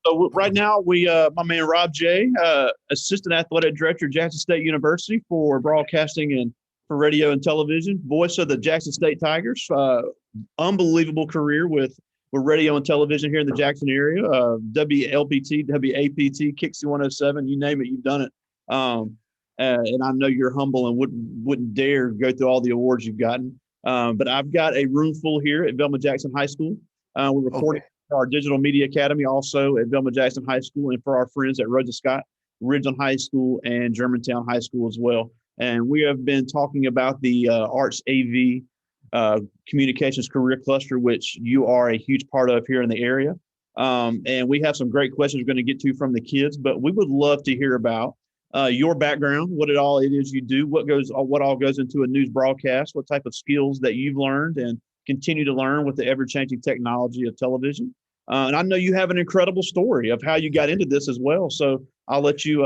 So right now, my man Rob J, Assistant Athletic Director, Jackson State University for broadcasting and for radio and television, voice of the Jackson State Tigers. Unbelievable career with radio and television here in the Jackson area. WLBT, WAPT, Kixie 107, you name it, you've done it. And I know you're humble and wouldn't dare go through all the awards you've gotten. But I've got a room full here at Velma Jackson High School. We're recording for our Digital Media Academy also at Velma Jackson High School, and for our friends at Rosa Scott, Ridgeland High School, and Germantown High School as well. And we have been talking about the Arts AV Communications Career Cluster, which you are a huge part of here in the area. And we have some great questions we're going to get to from the kids, but we would love to hear about your background, what it is you do, what all goes into a news broadcast, what type of skills that you've learned and continue to learn with the ever-changing technology of television. And I know you have an incredible story of how you got into this as well. So I'll let you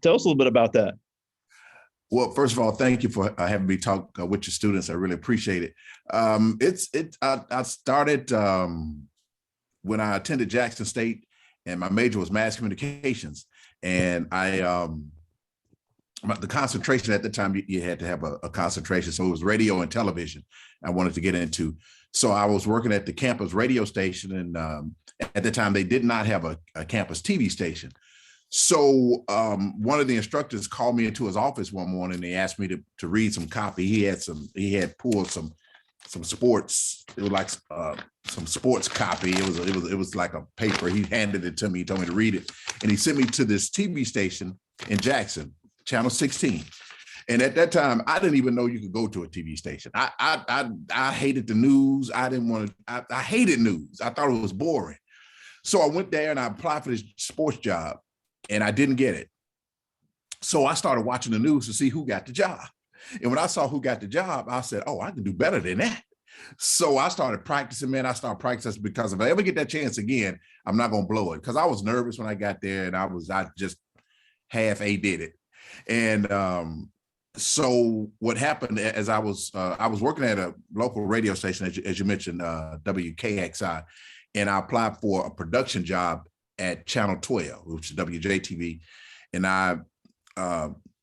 tell us a little bit about that. Well, first of all, thank you for having me talk with your students. I really appreciate it. I started when I attended Jackson State, and my major was mass communications. And the concentration at the time, you had to have a concentration. So it was radio and television I wanted to get into. So I was working at the campus radio station, and at the time they did not have a campus TV station. So one of the instructors called me into his office one morning. He asked me to read some copy. He had pulled some sports. It was like some sports copy. It was like a paper. He handed it to me. He told me to read it, and he sent me to this TV station in Jackson, Channel 16. And at that time, I didn't even know you could go to a TV station. I hated the news. I hated news. I thought it was boring. So I went there and I applied for this sports job, and I didn't get it. So I started watching the news to see who got the job. And when I saw who got the job, I said, oh, I can do better than that. So I started practicing, man. I started practicing because if I ever get that chance again, I'm not going to blow it. Because I was nervous when I got there, and I just half-a did it. And so what happened as I was working at a local radio station, as you mentioned, WKXI, and I applied for a production job at Channel 12, which is WJTV. And I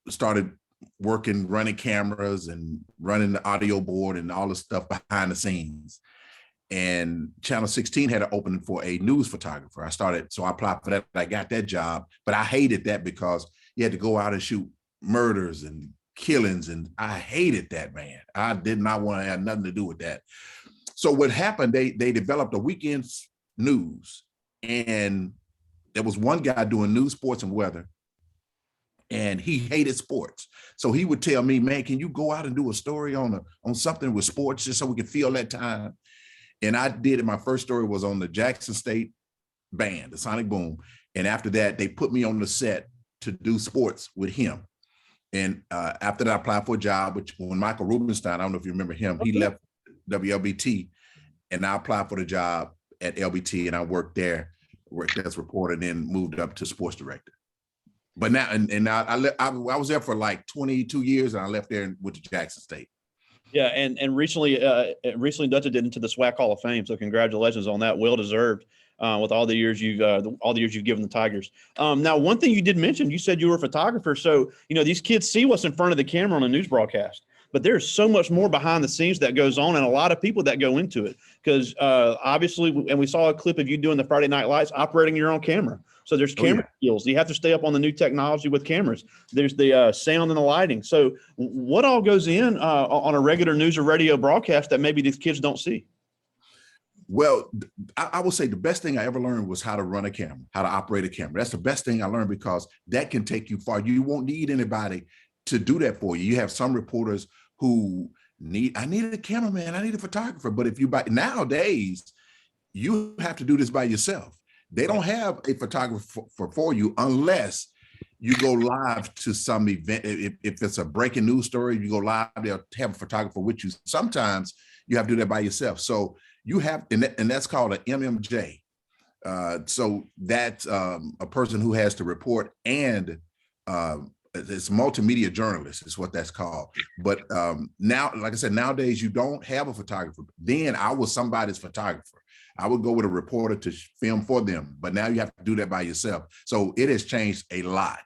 started working, running cameras and running the audio board and all the stuff behind the scenes. And Channel 16 had an opening for a news photographer. So I applied for that. I got that job, but I hated that because you had to go out and shoot murders and killings. And I hated that, man. I did not want to have nothing to do with that. So what happened, they developed a weekend news, and there was one guy doing news, sports, and weather, and he hated sports. So he would tell me, man, can you go out and do a story on something with sports just so we can fill that time? And I did it. My first story was on the Jackson State band, the Sonic Boom. And after that, they put me on the set to do sports with him. And after that, I applied for a job, which when Michael Rubenstein, I don't know if you remember him, he left WLBT, and I applied for the job at LBT, and I worked as reporter, and then moved up to sports director. But now, I was there for like 22 years, and I left there and went to Jackson State. Yeah, and recently inducted into the SWAC Hall of Fame. So congratulations on that, well deserved. With all the years you've given the Tigers. Now, one thing you did mention, you said you were a photographer. So these kids see what's in front of the camera on a news broadcast, but there's so much more behind the scenes that goes on, and a lot of people that go into it. Because obviously, and we saw a clip of you doing the Friday Night Lights, operating your own camera. So there's camera skills. You have to stay up on the new technology with cameras. There's the sound and the lighting. So what all goes in on a regular news or radio broadcast that maybe these kids don't see? Well, I would say the best thing I ever learned was how to run a camera, how to operate a camera. That's the best thing I learned, because that can take you far. You won't need anybody to do that for you. You have some reporters who I need a cameraman, I need a photographer. But nowadays, you have to do this by yourself. They don't have a photographer for you unless you go live to some event. If it's a breaking news story, you go live, they'll have a photographer with you. Sometimes you have to do that by yourself. So you have, and that's called an MMJ. So that's a person who has to report, and it's multimedia journalist is what that's called. But now, like I said, nowadays you don't have a photographer. Then I was somebody's photographer. I would go with a reporter to film for them, but now you have to do that by yourself. So it has changed a lot.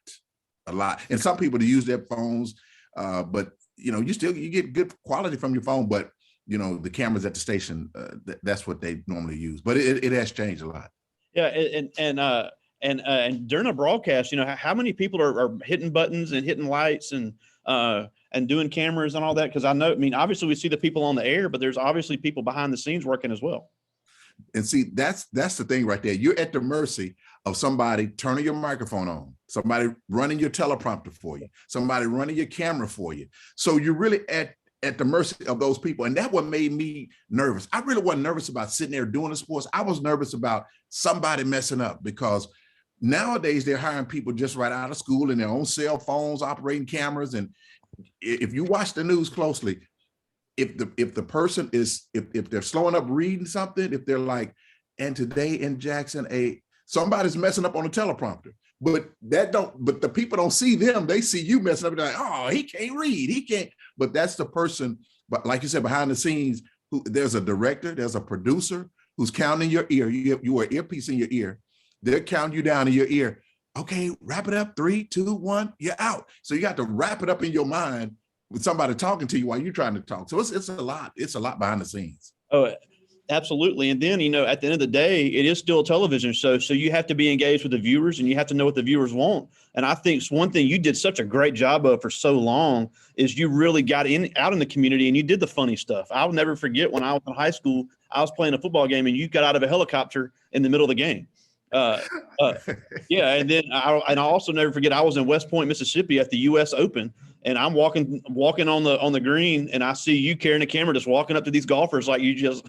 And some people use their phones, but you get good quality from your phone, but the cameras at the station, that's what they normally use. But it has changed a lot. Yeah, and during a broadcast, how many people are hitting buttons and hitting lights and doing cameras and all that? Because obviously we see the people on the air, but there's obviously people behind the scenes working as well. And see, that's the thing right there. You're at the mercy of somebody turning your microphone on, somebody running your teleprompter for you, somebody running your camera for you. So you're really at the mercy of those people. And that's what made me nervous. I really wasn't nervous about sitting there doing the sports. I was nervous about somebody messing up, because nowadays they're hiring people just right out of school in their own cell phones, operating cameras. And if you watch the news closely, if the person is, if they're slowing up reading something, if they're like, and today in Jackson, somebody's messing up on a teleprompter, but the people don't see them. They see you messing up and they're like, oh, he can't read, he can't. But that's the person, but like you said, behind the scenes, there's a director, there's a producer who's counting your ear. You are earpiece in your ear. They're counting you down in your ear. Okay, wrap it up. 3, 2, 1, you're out. So you got to wrap it up in your mind with somebody talking to you while you're trying to talk. So it's a lot. It's a lot behind the scenes. Oh, absolutely. And then, at the end of the day, it is still a television show. So you have to be engaged with the viewers and you have to know what the viewers want. And I think one thing you did such a great job of for so long is you really got out in the community and you did the funny stuff. I'll never forget when I was in high school, I was playing a football game and you got out of a helicopter in the middle of the game. Yeah. And then I also never forget, I was in West Point, Mississippi at the US Open, and I'm walking on the green, and I see you carrying a camera, just walking up to these golfers like you just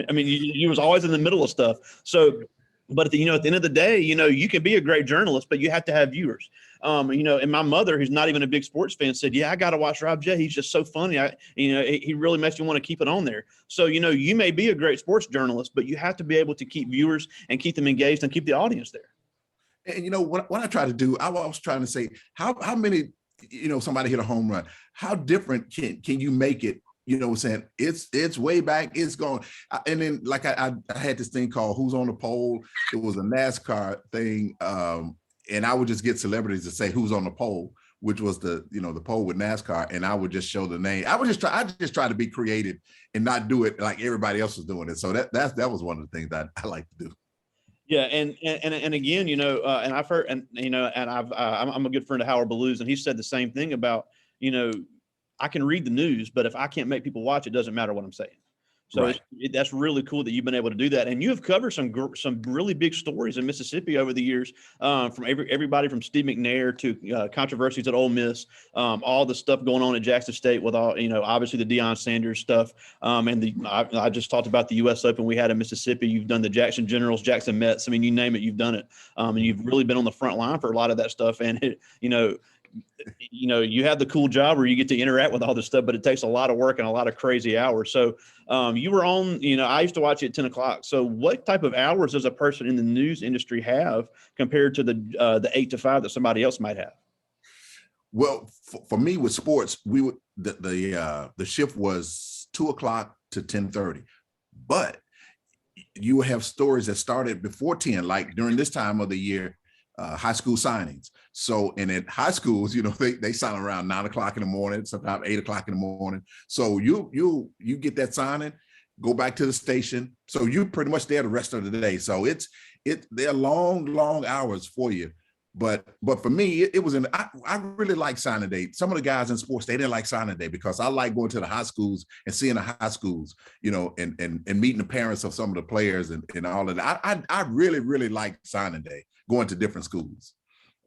you was always in the middle of stuff. So, but at the end of the day, you can be a great journalist, but you have to have viewers. And my mother, who's not even a big sports fan, said, yeah, I got to watch Rob J. He's just so funny. He really makes you want to keep it on there. So, you may be a great sports journalist, but you have to be able to keep viewers and keep them engaged and keep the audience there. And, what I try to do, I was trying to say, how many, somebody hit a home run, how different can you make it? Saying it's way back, it's gone. And then like I had this thing called Who's on the Pole. It was a NASCAR thing. And I would just get celebrities to say who's on the pole, which was the pole with NASCAR. And I would just show the name. I just try to be creative and not do it like everybody else was doing it. So that was one of the things that I like to do. Yeah, and again, and I've heard, and I'm a good friend of Howard Ballew's, and he said the same thing about, I can read the news, but if I can't make people watch, it doesn't matter what I'm saying. So right. That's really cool that you've been able to do that, and you have covered some really big stories in Mississippi over the years, from everybody from Steve McNair to controversies at Ole Miss, all the stuff going on at Jackson State with all obviously the Deion Sanders stuff, and I just talked about the U.S. Open we had in Mississippi. You've done the Jackson Generals, Jackson Mets. I mean, you name it, you've done it, and you've really been on the front line for a lot of that stuff, and you have the cool job where you get to interact with all this stuff, but it takes a lot of work and a lot of crazy hours. So you were on, I used to watch you at 10 o'clock. So what type of hours does a person in the news industry have compared to the 8 to 5 that somebody else might have? Well, for me with sports, the shift was 2 o'clock to 10:30, but you will have stories that started before 10, like during this time of the year, high school signings. So, and at high schools, they sign around 9 o'clock in the morning, sometimes 8 o'clock in the morning. So you get that signing, go back to the station. So you pretty much there the rest of the day. So they're long hours for you. But for me, I really like signing day. Some of the guys in sports, they didn't like signing day because I like going to the high schools and seeing the high schools, and meeting the parents of some of the players and all of that. I really like signing day, going to different schools.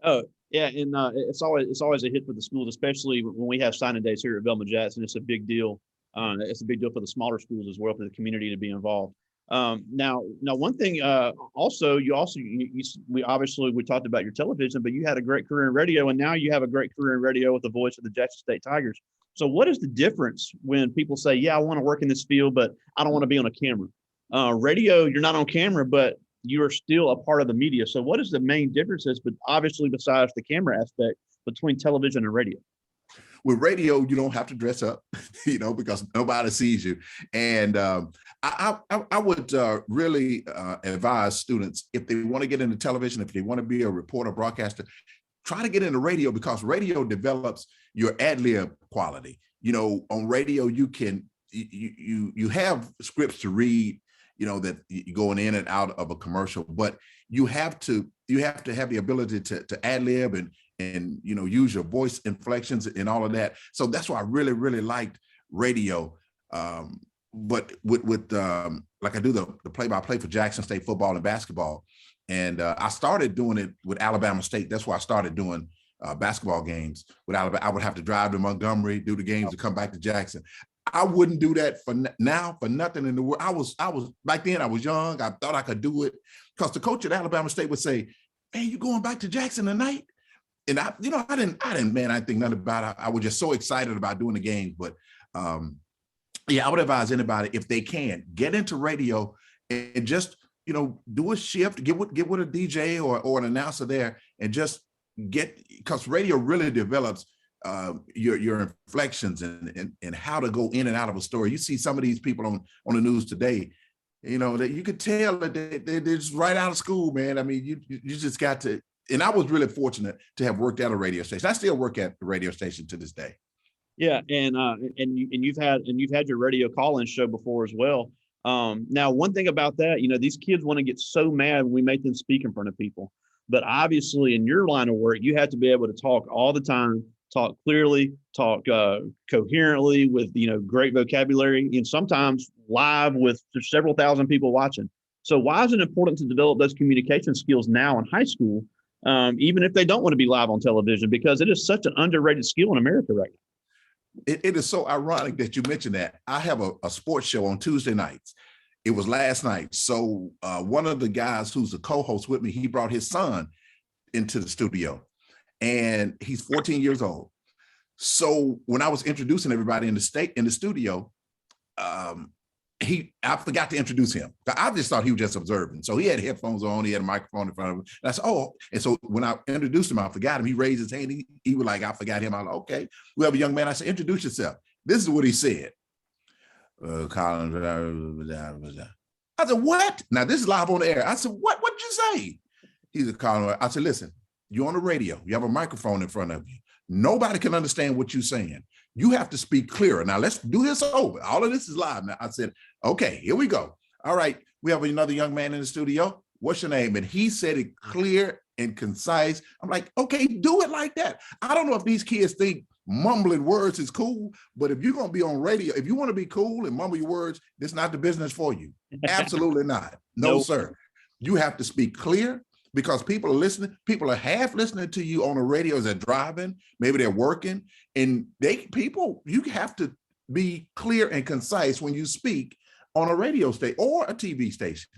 Oh yeah, and it's always a hit for the schools, especially when we have signing days here at Velma Jackson. It's a big deal. It's a big deal for the smaller schools as well, for the community to be involved. Now one thing, we talked about your television, but you had a great career in radio, and now you have a great career in radio with the voice of the Jackson State Tigers. So what is the difference when people say, yeah, I want to work in this field, but I don't want to be on a camera? Radio, you're not on camera, but you are still a part of the media. So what is the main differences, but obviously besides the camera aspect, between television and radio? with radio, you don't have to dress up, because nobody sees you. And I would really advise students, if they want to get into television, if they want to be a reporter, broadcaster, try to get into radio, because radio develops your ad lib quality. On radio, you have scripts to read, that you're going in and out of a commercial, but you have to have the ability to ad lib and use your voice inflections and all of that. So that's why I really, really liked radio. But with like I do the play-by-play for Jackson State football and basketball. And I started doing it with Alabama State. That's why I started doing basketball games with Alabama. I would have to drive to Montgomery, do the games, and come back to Jackson. I wouldn't do that for nothing in the world. I was back then, I was young. I thought I could do it, because the coach at Alabama State would say, "Man, you going back to Jackson tonight?" And I didn't, man, I think nothing about it. I was just so excited about doing the games. But yeah, I would advise anybody, if they can, get into radio and just, do a shift, get with a DJ or an announcer there, and just because radio really develops your inflections and how to go in and out of a story. You see some of these people on the news today, that you could tell that they're just right out of school, man. I mean, you just got to. And I was really fortunate to have worked at a radio station. I still work at the radio station to this day. Yeah, and you've had your radio call-in show before as well. Now, one thing about that, these kids want to get so mad when we make them speak in front of people. But obviously, in your line of work, you have to be able to talk all the time, talk clearly, talk coherently with great vocabulary, and sometimes live with several thousand people watching. So why is it important to develop those communication skills now in high school? Even if they don't want to be live on television, because it is such an underrated skill in America right now. It is so ironic that you mentioned that. I have a sports show on Tuesday nights. It was last night. So one of the guys who's a co-host with me, he brought his son into the studio, and he's 14 years old. So when I was introducing everybody in the studio, I forgot to introduce him. I just thought he was just observing. So he had headphones on, he had a microphone in front of him. And I said, oh, and so when I introduced him, I forgot him. He raised his hand. He was like, I forgot him. I was like, okay, we have a young man. I said, introduce yourself. This is what he said. Colin. I said, what? Now this is live on the air. I said, what did you say? He said, Colin. I said, listen, you're on the radio. You have a microphone in front of you. Nobody can understand what you're saying. You have to speak clearer. Now let's do this over. All of this is live. Now I said, okay, here we go. All right, we have another young man in the studio. What's your name? And he said it clear and concise. I'm like, okay, do it like that. I don't know if these kids think mumbling words is cool, but if you're going to be on radio, if you want to be cool and mumble your words, this is not the business for you. Absolutely not. No, sir. You have to speak clear, because people are listening. People are half listening to you on the radio as they're driving. Maybe they're working, and you have to be clear and concise when you speak on a radio station or a TV station.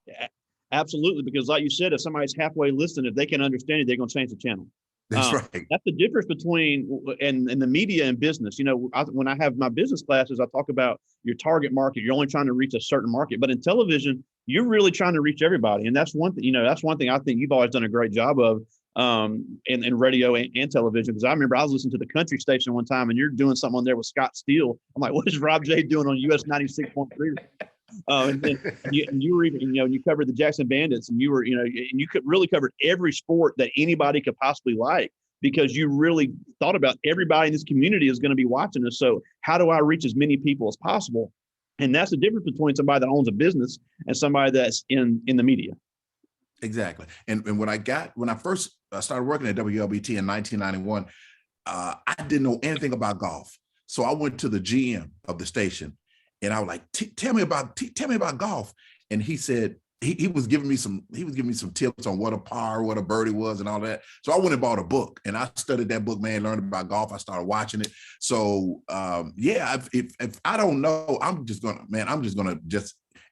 Yeah, absolutely. Because like you said, if somebody's halfway listening, if they can understand it, they're going to change the channel. That's right. That's the difference between in the media and business. When I have my business classes, I talk about your target market. You're only trying to reach a certain market, but in television, you're really trying to reach everybody. And that's one thing, that's one thing I think you've always done a great job of in radio and television. Because I remember I was listening to the country station one time, and you're doing something on there with Scott Steele. I'm like, what is Rob J doing on US 96.3? And you were even, you covered the Jackson Bandits, and you were, and you could really covered every sport that anybody could possibly like, because you really thought about everybody in this community is going to be watching us. So how do I reach as many people as possible? And that's the difference between somebody that owns a business and somebody that's in the media. Exactly. And when I first started working at WLBT in 1991, I didn't know anything about golf. So I went to the GM of the station, and I was like, tell me about golf. And he said, he was giving me some tips on what a par, what a birdie was, and all that. So I went and bought a book, and I studied that book, man, learned about golf. I started watching it. So if I don't know, I'm just gonna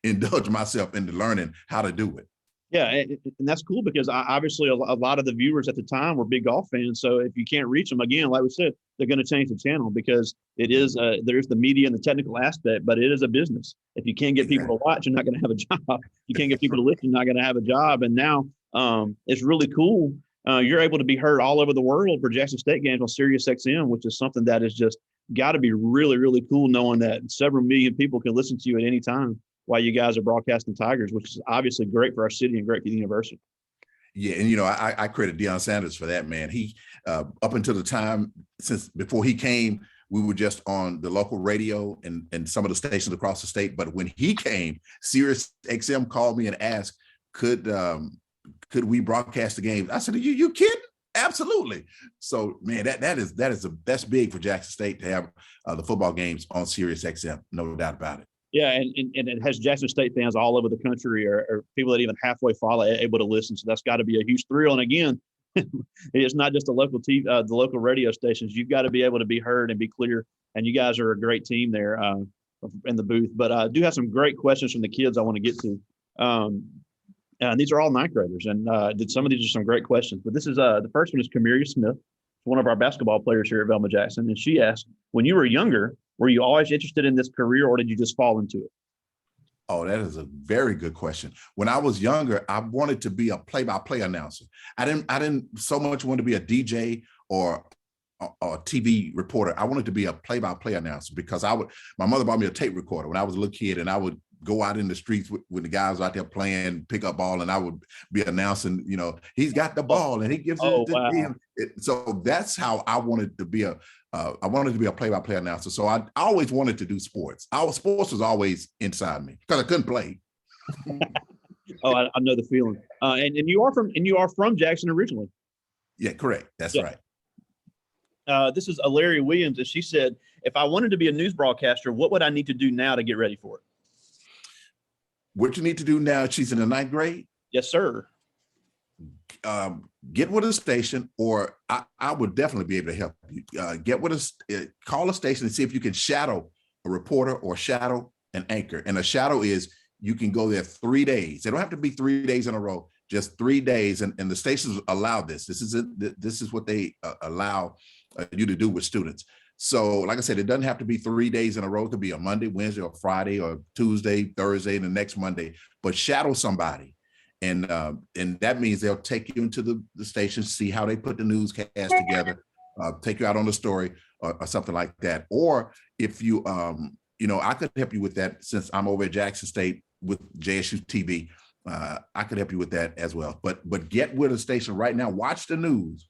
indulge myself into learning how to do it. Yeah, and that's cool, because obviously a lot of the viewers at the time were big golf fans. So if you can't reach them, again, like we said, they're going to change the channel, because it is there's the media and the technical aspect, but it is a business. If you can't get people to watch, you're not going to have a job. You can't get people to listen, you're not going to have a job. And now it's really cool you're able to be heard all over the world for Jackson State games on Sirius XM, which is something that is just got to be really, really cool knowing that several million people can listen to you at any time while you guys are broadcasting Tigers, which is obviously great for our city and great for the university. Yeah, and I credit Deion Sanders for that, man. He up until the time since before he came, we were just on the local radio and some of the stations across the state. But when he came, Sirius XM called me and asked, could we broadcast the game? I said, you kidding? Absolutely. So, man, that's big for Jackson State to have the football games on Sirius XM, no doubt about it. Yeah, and it has Jackson State fans all over the country or people that even halfway follow able to listen. So that's got to be a huge thrill. And again, it's not just the local TV, the local radio stations. You've got to be able to be heard and be clear. And you guys are a great team there in the booth. But I do have some great questions from the kids I want to get to. And these are all ninth graders, and some of these are some great questions. But this is the first one is Kamiria Smith, one of our basketball players here at Velma Jackson, and she asked, when you were younger, were you always interested in this career, or did you just fall into it? Oh, that is a very good question. When I was younger, I wanted to be a play-by-play announcer. I didn't so much want to be a DJ or a TV reporter. I wanted to be a play-by-play announcer because my mother bought me a tape recorder when I was a little kid, and I would go out in the streets when the guys were out there playing pickup ball, and I would be announcing, he's got the ball and he gives it to him. So that's how I wanted to be I wanted to be a play-by-play announcer. So I always wanted to do sports. Sports was always inside me because I couldn't play. I know the feeling. And you are from Jackson originally. Yeah, correct. That's right. This is Larry Williams, and she said, if I wanted to be a news broadcaster, what would I need to do now to get ready for it? What you need to do now, she's in the 9th grade? Yes, sir. Get with a station, or I would definitely be able to help you. Get with call a station and see if you can shadow a reporter or shadow an anchor. And a shadow is you can go there 3 days. They don't have to be 3 days in a row, just 3 days. And the stations allow this. This is what they allow you to do with students. So like I said, it doesn't have to be 3 days in a row. It could be a Monday, Wednesday, or Friday, or Tuesday, Thursday, and the next Monday, but shadow somebody. And that means they'll take you into the station, see how they put the newscast together, take you out on the story or something like that. Or if you, I could help you with that since I'm over at Jackson State with JSU TV. I could help you with that as well. But get with a station right now, watch the news.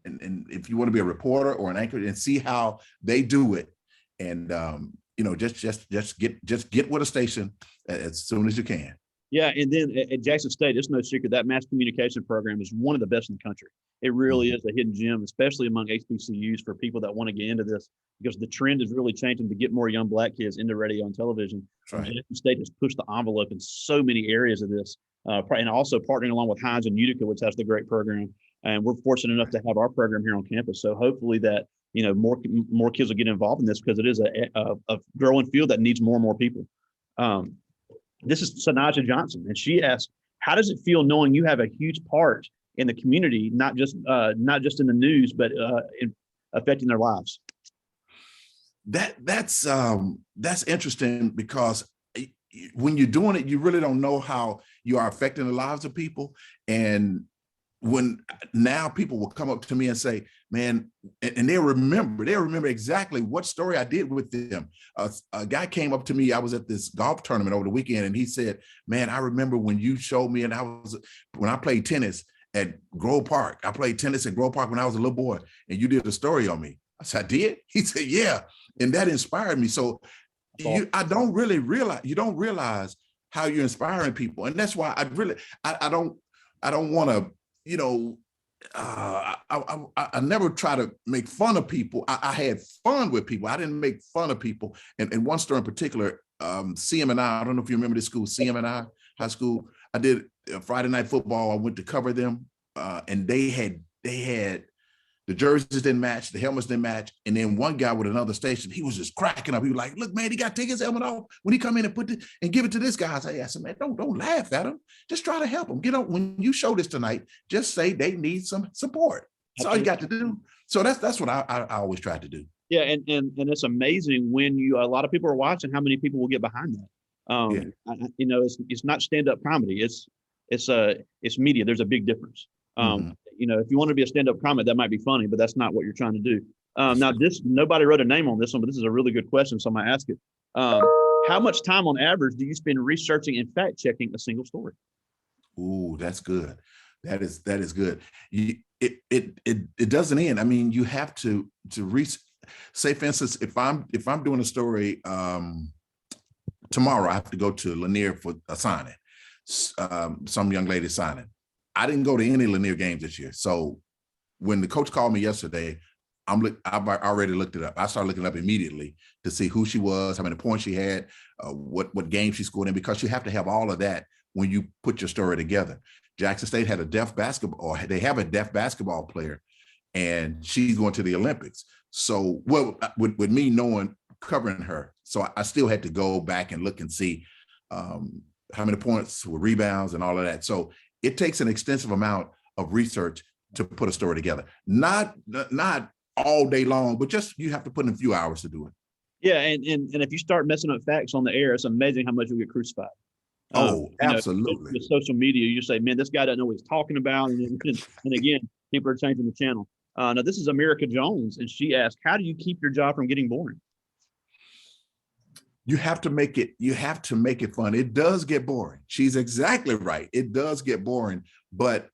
And if you want to be a reporter or an anchor and see how they do it, and just get with a station as soon as you can. Yeah, and then at Jackson State, it's no secret that mass communication program is one of the best in the country. It really is a hidden gem, especially among HBCUs for people that want to get into this, because the trend is really changing to get more young Black kids into radio and television. Right. Jackson State has pushed the envelope in so many areas of this, and also partnering along with Hines and Utica, which has the great program. And we're fortunate enough to have our program here on campus. So hopefully that, more kids will get involved in this, because it is a growing field that needs more and more people. This is Sanaja Johnson, and she asked, how does it feel knowing you have a huge part in the community, not just in the news, but in affecting their lives? That's interesting, because when you're doing it, you really don't know how you are affecting the lives of people. And when now people will come up to me and say, man, and they remember exactly what story I did with them. A guy came up to me, I was at this golf tournament over the weekend, and he said, man, I remember when you showed me, and when I played tennis at Grove Park. I played tennis at Grove Park when I was a little boy, and you did a story on me. I said, I did? He said, yeah. And that inspired me. So you don't realize how you're inspiring people. And that's why I don't want to, I never try to make fun of people. I had fun with people. I didn't make fun of people. And one story in particular, CM&I, I don't know if you remember this school, CM&I High School. I did Friday night football. I went to cover them, and they had the jerseys didn't match, the helmets didn't match. And then one guy with another station, he was just cracking up. He was like, look, man, he got to take his helmet off when he come in and give it to this guy. I said, man, don't laugh at him. Just try to help him. When you show this tonight, just say they need some support. That's all you got to do. So that's what I always try to do. Yeah, and it's amazing when a lot of people are watching how many people will get behind that. It's not stand-up comedy. It's media. There's a big difference. if you want to be a stand-up comic, that might be funny, but that's not what you're trying to do. Now, nobody wrote a name on this one, but this is a really good question, so I'm going to ask it. How much time on average do you spend researching and fact-checking a single story? Ooh, that's good. That is good. It doesn't end. I mean, you have to say, for instance, if I'm doing a story tomorrow, I have to go to Lanier for a signing. Some young lady signing. I didn't go to any Lanier games this year. So when the coach called me yesterday, I've already looked it up. I started looking it up immediately to see who she was, how many points she had, what game she scored in, because you have to have all of that when you put your story together. Jackson State had a deaf basketball, or they have a deaf basketball player, and she's going to the Olympics. So, well, with me covering her, so I still had to go back and look and see how many points with rebounds and all of that. So it takes an extensive amount of research to put a story together. Not all day long, but just you have to put in a few hours to do it. Yeah, and if you start messing up facts on the air, it's amazing how much you get crucified. Absolutely. With social media, you say, man, this guy doesn't know what he's talking about. And again, people are changing the channel. Now, this is America Jones, and she asked, how do you keep your job from getting boring? You have to make it fun. It does get boring. She's exactly right. It does get boring. But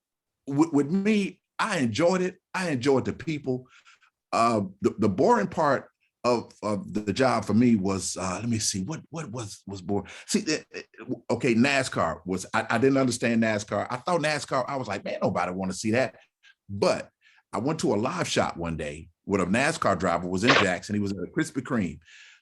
with me, I enjoyed it. I enjoyed the people. The boring part of the job for me was, let me see, what was boring? See, okay, NASCAR was, I didn't understand NASCAR. I thought NASCAR, I was like, man, nobody want to see that. But I went to a live shot one day with a NASCAR driver, was in Jackson. He was at a Krispy Kreme.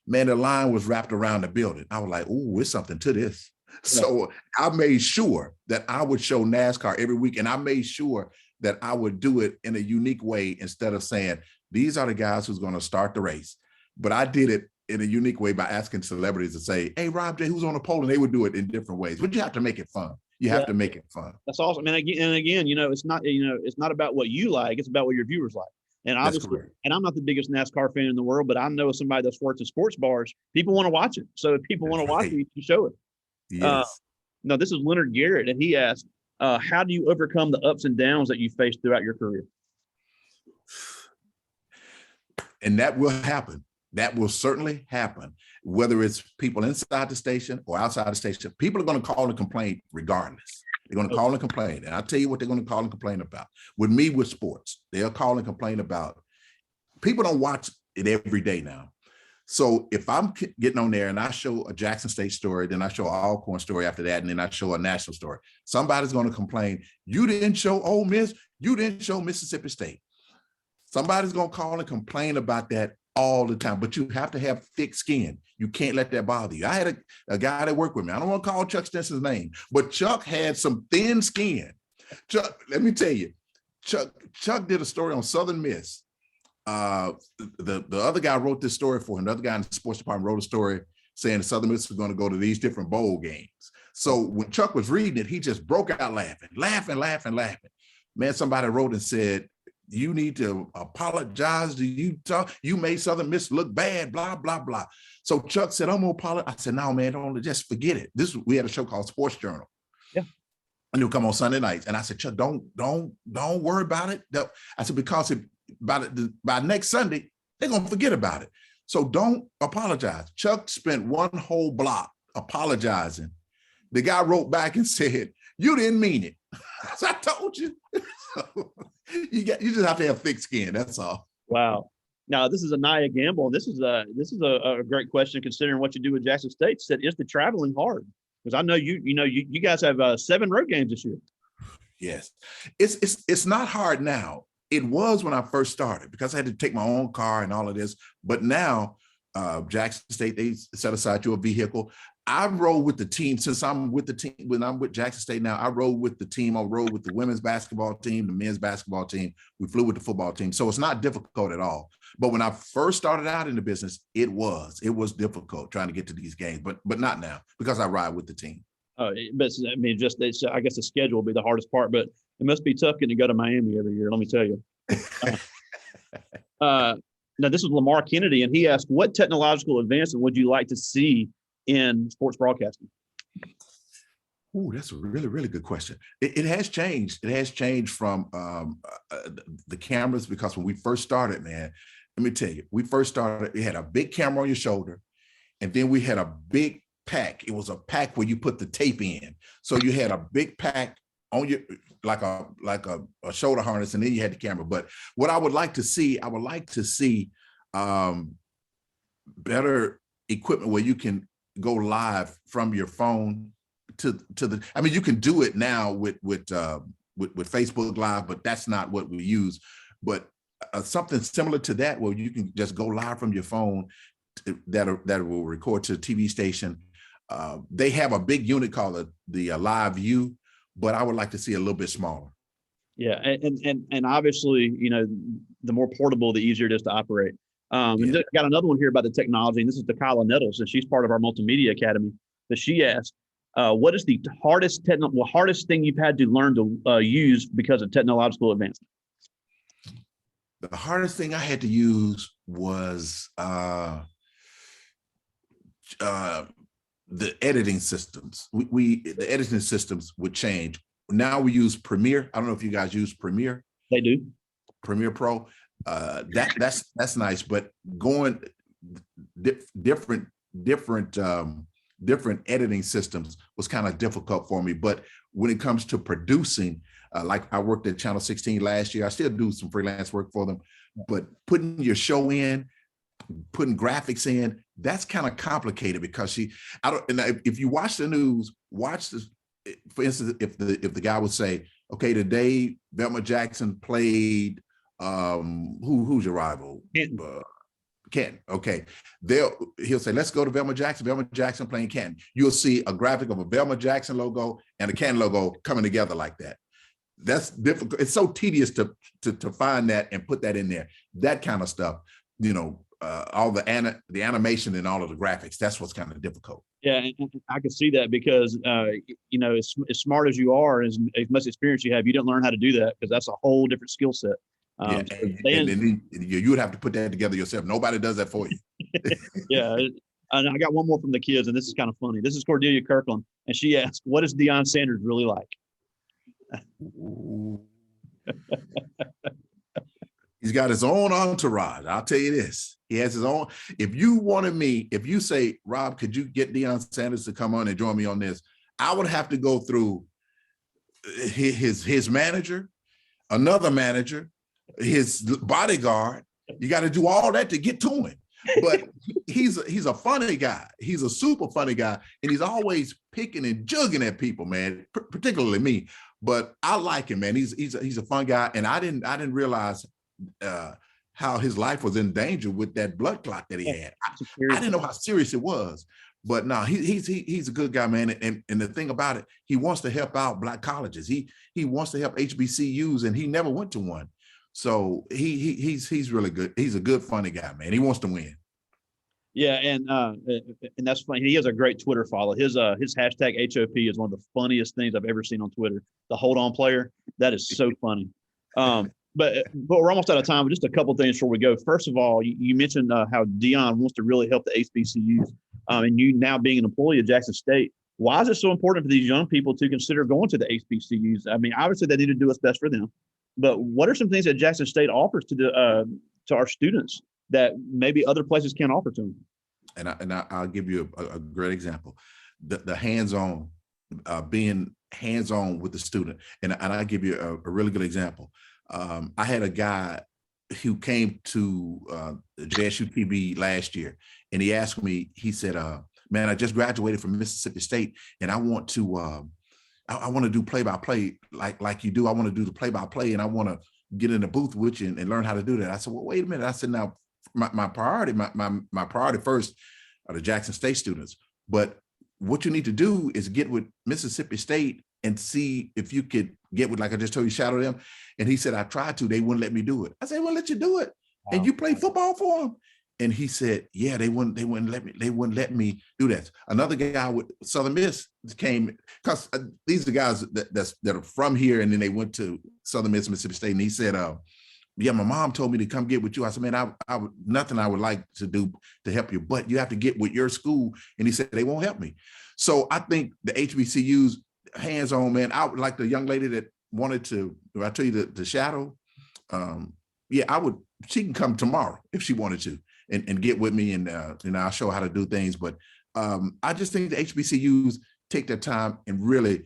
Man, the line was wrapped around the building. I was like, ooh, it's something to this. Yeah. So I made sure that I would show NASCAR every week. And I made sure that I would do it in a unique way instead of saying, these are the guys who's going to start the race. But I did it in a unique way by asking celebrities to say, hey, Rob J, who's on the pole? And they would do it in different ways. But you have to make it fun. You have to make it fun. That's awesome. And again, it's not about what you like. It's about what your viewers like. And obviously, and I'm not the biggest NASCAR fan in the world, but I know somebody that's worked in sports bars. People want to watch it. So if people want to watch it, you show it. Yes. No, this is Leonard Garrett, and he asked, how do you overcome the ups and downs that you faced throughout your career? And that will happen. That will certainly happen, whether it's people inside the station or outside the station. People are going to call and complain regardless. They're going to call and complain. And I'll tell you what they're going to call and complain about. With me, with sports, they'll call and complain about. People don't watch it every day now. So if I'm getting on there and I show a Jackson State story, then I show an Alcorn story after that, and then I show a national story, somebody's going to complain, you didn't show Ole Miss, you didn't show Mississippi State. Somebody's going to call and complain about that all the time, but you have to have thick skin. You can't let that bother you. I had a guy that worked with me. I don't want to call Chuck Stinson's name, but Chuck had some thin skin. Chuck, let me tell you, Chuck did a story on Southern Miss. The other guy wrote this story for him. The other guy in the sports department wrote a story saying the Southern Miss was going to go to these different bowl games. So when Chuck was reading it, he just broke out laughing. Man, somebody wrote and said, you need to apologize to you made Southern Miss look bad, blah, blah, blah. So Chuck said, I'm gonna apologize. I said, no, man, don't, just forget it. We had a show called Sports Journal. Yeah. And it would come on Sunday nights. And I said, Chuck, don't worry about it. I said, because by next Sunday, they're gonna forget about it. So don't apologize. Chuck spent one whole block apologizing. The guy wrote back and said, you didn't mean it. So I told you. You just have to have thick skin. That's all. Wow. Now this is Anaya Gamble. This is a great question considering what you do with Jackson State. Said, is the traveling hard? Because I know you guys have 7 road games this year. Yes, it's not hard now. It was when I first started because I had to take my own car and all of this. But now Jackson State, they set aside your vehicle. I rode with the team since I'm with the team. When I'm with Jackson State now, I rode with the team. I rode with the women's basketball team, the men's basketball team. We flew with the football team. So it's not difficult at all. But when I first started out in the business, it was difficult trying to get to these games, but not now because I ride with the team. But I mean, I guess the schedule will be the hardest part, but it must be tough getting to go to Miami every year. Let me tell you. Now this is Lamar Kennedy, and he asked, what technological advancement would you like to see in sports broadcasting? Oh, that's a really, really good question. It has changed. It has changed from the cameras, because when we first started, man, let me tell you, we first started, we had a big camera on your shoulder, and then we had a big pack. It was a pack where you put the tape in. So you had a big pack on your, like a shoulder harness, and then you had the camera. But what I would like to see, I would like to see better equipment where you can go live from your phone to the, I mean, you can do it now with Facebook Live, but that's not what we use. But something similar to that, where you can just go live from your phone, that will record to a TV station. They have a big unit called the Live View, but I would like to see a little bit smaller. Yeah, and obviously, you know, the more portable, the easier it is to operate. And got another one here about the technology, and this is to Kyla Nettles, and she's part of our multimedia academy. That she asked, "What is the hardest thing you've had to learn to use because of technological advancement?" The hardest thing I had to use was the editing systems. The editing systems would change. Now we use Premiere. I don't know if you guys use Premiere. They do. Premiere Pro. That's nice, but going different editing systems was kind of difficult for me. But when it comes to producing, like I worked at Channel 16 last year, I still do some freelance work for them, but putting your show in, putting graphics in, that's kind of complicated, because if you watch the news, watch this, for instance, if the guy would say, okay, today Velma Jackson played who's your rival? Canton. Okay. He'll say, let's go to Velma Jackson playing Canton. You'll see a graphic of a Velma Jackson logo and a Canton logo coming together like that. That's difficult. It's so tedious to find that and put that in there. That kind of stuff, you know, all the animation and all of the graphics, that's what's kind of difficult. Yeah, and I can see that, because you know, as smart as you are, as much experience you have, you didn't learn how to do that, because that's a whole different skill set. And then you would have to put that together yourself. Nobody does that for you. Yeah, and I got one more from the kids, and this is kind of funny. This is Cordelia Kirkland, and she asked, "What is Deion Sanders really like?" He's got his own entourage. I'll tell you this. He has his own. If you say, Rob, could you get Deion Sanders to come on and join me on this? I would have to go through his manager, another manager, his bodyguard. You got to do all that to get to him. But he's a funny guy. He's a super funny guy, and he's always picking and jugging at people, man, particularly me. But I like him, man. He's a fun guy, and I didn't realize how his life was in danger with that blood clot that he had. I didn't know how serious it was. But no, he's a good guy, man. And the thing about it, he wants to help out Black colleges. He wants to help HBCUs, and he never went to one. So he's really good. He's a good, funny guy, man. He wants to win. Yeah, and that's funny. He has a great Twitter follow. His hashtag HOP is one of the funniest things I've ever seen on Twitter. The hold on player, that is so funny. But we're almost out of time. Just a couple of things before we go. First of all, you mentioned how Deion wants to really help the HBCUs, and you now being an employee of Jackson State. Why is it so important for these young people to consider going to the HBCUs? I mean, obviously they need to do what's best for them, but what are some things that Jackson State offers to our students that maybe other places can't offer to them? And I'll give you a great example. The hands-on, being hands-on with the student. And I'll give you a really good example. I had a guy who came to JSU TV last year, and he asked me, he said, man, I just graduated from Mississippi State, and I want to do play-by-play like you do. I want to do the play-by-play, and I want to get in the booth with you and learn how to do that. I said, well, wait a minute. I said, now, my priority first are the Jackson State students. But what you need to do is get with Mississippi State and see if you could get with, like I just told you, shadow them. And he said, I tried to, they wouldn't let me do it. I said, well, let you do it. Wow. And you play football for them. And he said, yeah, they wouldn't let me do that. Another guy with Southern Miss came, because these are guys that are from here, and then they went to Southern Miss, Mississippi State. And he said, yeah, my mom told me to come get with you. I said, man, I would nothing I would like to do to help you, but you have to get with your school. And he said, they won't help me. So I think the HBCUs, hands-on, man. I would like the young lady that wanted to, I tell you the shadow. Yeah, she can come tomorrow if she wanted to and get with me, and I'll show her how to do things. But I just think the HBCUs take their time and really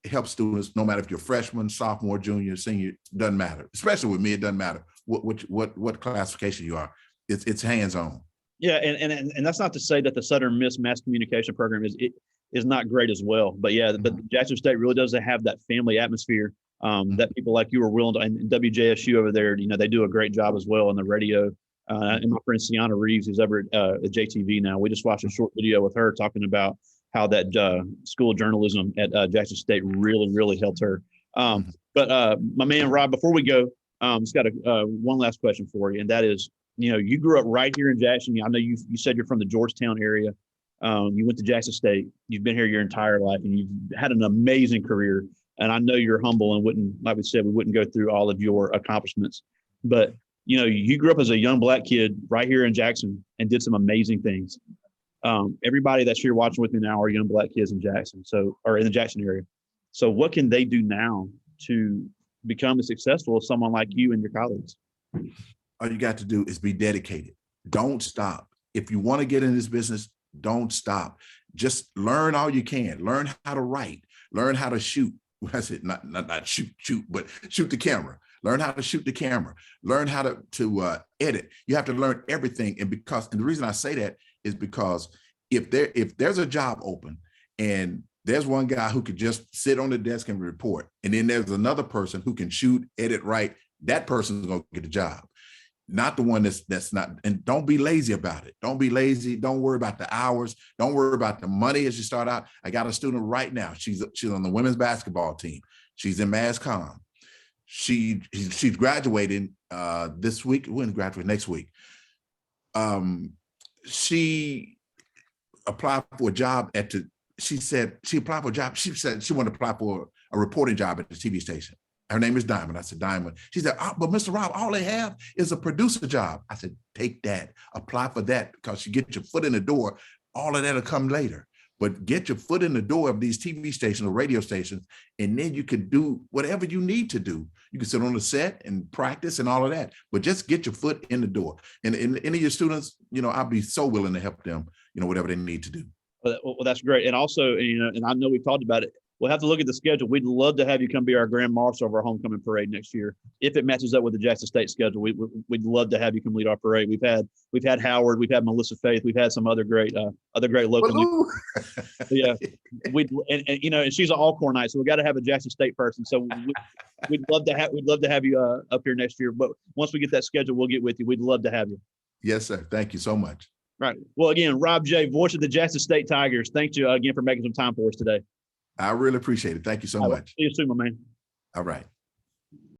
help students, no matter if you're freshman, sophomore, junior, senior, doesn't matter. Especially with me, it doesn't matter what classification you are. It's hands-on. Yeah, and that's not to say that the Southern Miss Mass Communication program is not great as well. But yeah, but Jackson State really does have that family atmosphere that people like you are willing to, and WJSU over there, they do a great job as well on the radio. And my friend Sienna Reeves, who's over at JTV now, we just watched a short video with her talking about how that school of journalism at Jackson State really helped her. But my man Rob, before we go, just got one last question for you, and that is, you grew up right here in Jackson. I know you said you're from the Georgetown area. You went to Jackson State. You've been here your entire life, and you've had an amazing career. And I know you're humble and wouldn't, like we said, we wouldn't go through all of your accomplishments. But you grew up as a young Black kid right here in Jackson and did some amazing things. Everybody that's here watching with me now are young Black kids in Jackson, or in the Jackson area. So what can they do now to become as successful as someone like you and your colleagues? All you got to do is be dedicated. Don't stop. If you want to get in this business, don't stop. Just learn all you can. Learn how to write. Learn how to shoot. I said not shoot, but shoot the camera. Learn how to shoot the camera. Learn how to edit. You have to learn everything. And the reason I say that is because if there's a job open and there's one guy who could just sit on the desk and report, and then there's another person who can shoot, edit, write, that person's gonna get the job. Not the one that's not. And don't be lazy about it. Don't be lazy. Don't worry about the hours. Don't worry about the money as you start out. I got a student right now. She's on the women's basketball team. She's in Mass Comm. She's graduating this week. We're going to graduate next week. She applied for a job she said she applied for a job. She said she wanted to apply for a reporting job at the TV station. Her name is Diamond. I said, Diamond. She said, but Mr. Rob, all they have is a producer job. I said, take that, apply for that, because you get your foot in the door. All of that'll come later. But get your foot in the door of these TV stations or radio stations, and then you could do whatever you need to do. You can sit on the set and practice and all of that, but just get your foot in the door. And any of your students, I'll be so willing to help them, whatever they need to do. Well, that's great. And also, and I know we've talked about it, we'll have to look at the schedule. We'd love to have you come be our grand marshal of our homecoming parade next year. If it matches up with the Jackson State schedule, we'd love to have you come lead our parade. We've had Howard, we've had Melissa Faith, we've had some other great local. Yeah, and she's an all-core night, so we got to have a Jackson State person. So we'd love to have you up here next year. But once we get that schedule, we'll get with you. We'd love to have you. Yes, sir. Thank you so much. Right. Well, again, Rob J., voice of the Jackson State Tigers. Thank you again for making some time for us today. I really appreciate it. Thank you so much. See you soon, my man. All right.